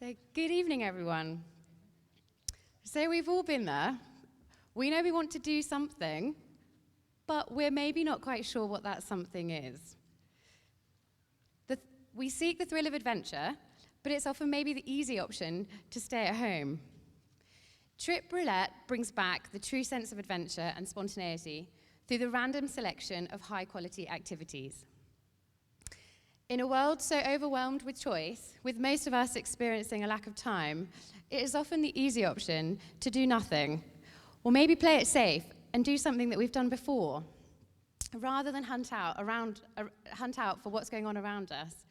So, good evening, everyone. So, we've all been there. We know we want to do something, but we're maybe not quite sure what that something is. We seek the thrill of adventure, but it's often maybe the easy option to stay at home. Roulette brings back the true sense of adventure and spontaneity through the random selection of high-quality activities. In a world so overwhelmed with choice, with most of us experiencing a lack of time, it is often the easy option to do nothing, or maybe play it safe and do something that we've done before, rather than hunt out for what's going on around us.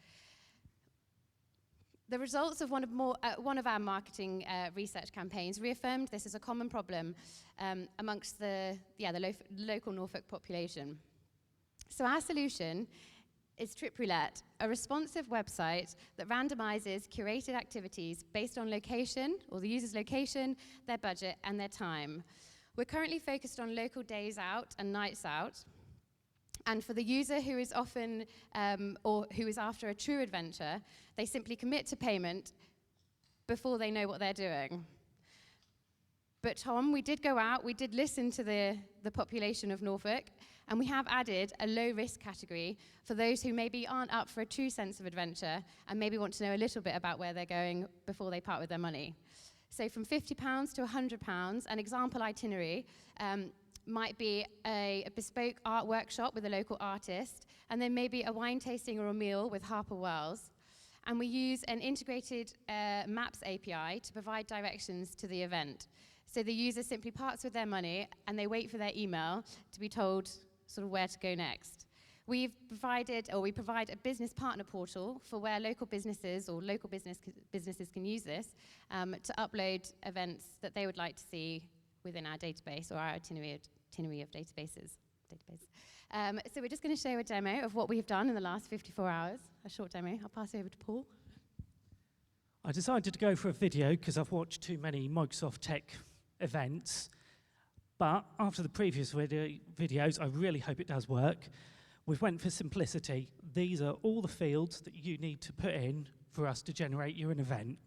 The results of one of our marketing research campaigns reaffirmed this as a common problem amongst the local Norfolk population. So our solution is Roulette, a responsive website that randomizes curated activities based on location, or the user's location, their budget, and their time. We're currently focused on local days out and nights out. And for the user who is often, or who is after a true adventure, they simply commit to payment before they know what they're doing. But Tom, we did go out, we did listen to the population of Norfolk, and we have added a low-risk category for those who maybe aren't up for a true sense of adventure and maybe want to know a little bit about where they're going before they part with their money. So from £50 to £100, an example itinerary might be a bespoke art workshop with a local artist, and then maybe a wine tasting or a meal with Harper Wells. And we use an integrated Maps API to provide directions to the event. So the user simply parts with their money and they wait for their email to be told sort of where to go next. We provide a business partner portal for where local businesses or local businesses can use this to upload events that they would like to see within our database or our itinerary of databases. So we're just going to show a demo of what we've done in the last 54 hours, a short demo. I'll pass it over to Paul. I decided to go for a video because I've watched too many Microsoft Tech events, but after the previous videos, I really hope it does work. We've went for simplicity. These are all the fields that you need to put in for us to generate you an event.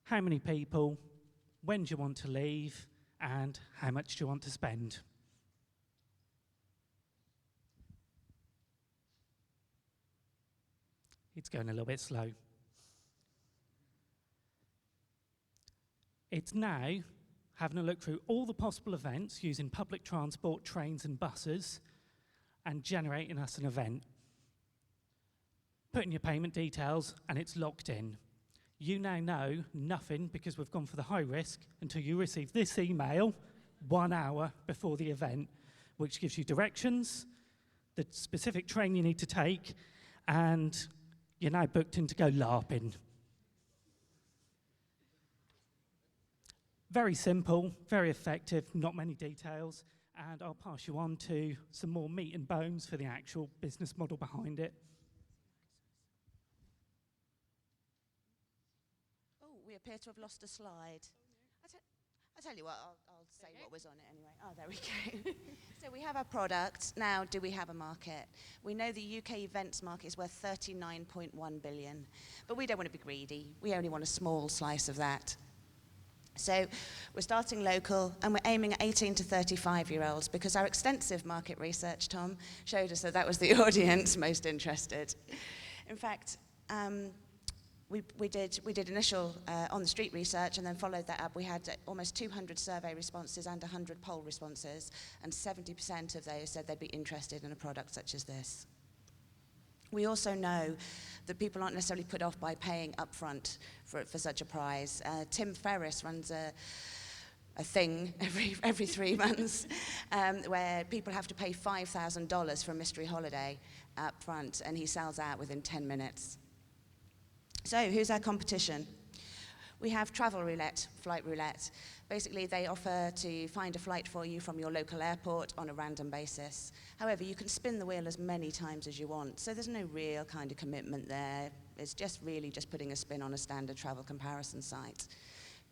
How many people, when do you want to leave, and how much do you want to spend? It's going a little bit slow. It's now having a look through all the possible events using public transport, trains and buses, and generating us an event. Put in your payment details and it's locked in. You now know nothing because we've gone for the high risk until you receive this email 1 hour before the event, which gives you directions, the specific train you need to take, and you're now booked in to go LARPing. Very simple, very effective, not many details, and I'll pass you on to some more meat and bones for the actual business model behind it. Oh, we appear to have lost a slide. I'll tell you what, I'll say what was on it anyway. Oh, there we go. So we have our product. Now, do we have a market? We know the UK events market is worth 39.1 billion, but we don't want to be greedy. We only want a small slice of that. So we're starting local, and we're aiming at 18 to 35-year-olds because our extensive market research, Tom, showed us that that was the audience most interested. In fact, we did initial on-the-street research and then followed that up. We had almost 200 survey responses and 100 poll responses, and 70% of those said they'd be interested in a product such as this. We also know that people aren't necessarily put off by paying upfront for such a prize. Tim Ferriss runs a thing every 3 months where people have to pay $5,000 for a mystery holiday up front, and he sells out within 10 minutes. So who's our competition? We have Travel Roulette, Flight Roulette. Basically, they offer to find a flight for you from your local airport on a random basis. However, you can spin the wheel as many times as you want, so there's no real kind of commitment there. It's just really just putting a spin on a standard travel comparison site.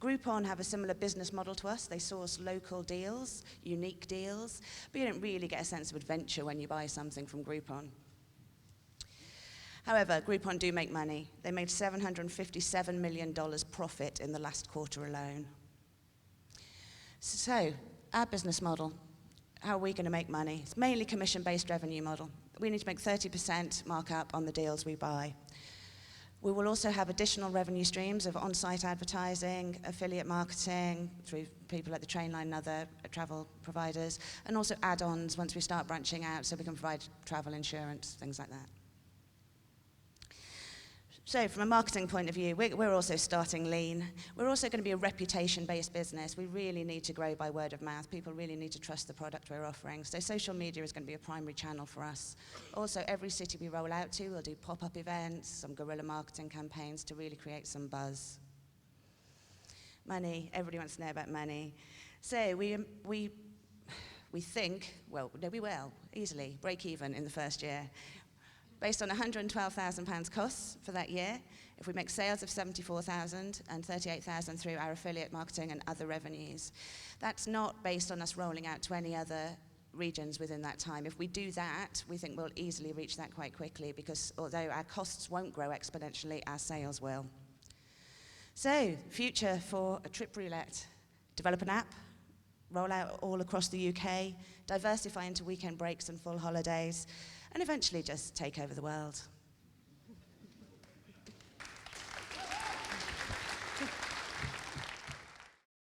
Groupon have a similar business model to us. They source local deals, unique deals, but you don't really get a sense of adventure when you buy something from Groupon. However, Groupon do make money. They made $757 million profit in the last quarter alone. So, our business model, how are we going to make money? It's mainly commission-based revenue model. We need to make 30% markup on the deals we buy. We will also have additional revenue streams of on-site advertising, affiliate marketing through people like the train line and other travel providers, and also add-ons once we start branching out so we can provide travel insurance, things like that. So from a marketing point of view, we're also starting lean. We're also going to be a reputation-based business. We really need to grow by word of mouth. People really need to trust the product we're offering. So social media is going to be a primary channel for us. Also, every city we roll out to, we'll do pop-up events, some guerrilla marketing campaigns to really create some buzz. Money, everybody wants to know about money. So we think, well, no, we will easily break even in the first year. Based on £112,000 costs for that year, if we make sales of 74,000 and 38,000 through our affiliate marketing and other revenues, that's not based on us rolling out to any other regions within that time. If we do that, we think we'll easily reach that quite quickly because although our costs won't grow exponentially, our sales will. So, future for a trip roulette. Develop an app, roll out all across the UK, diversify into weekend breaks and full holidays, and eventually just take over the world.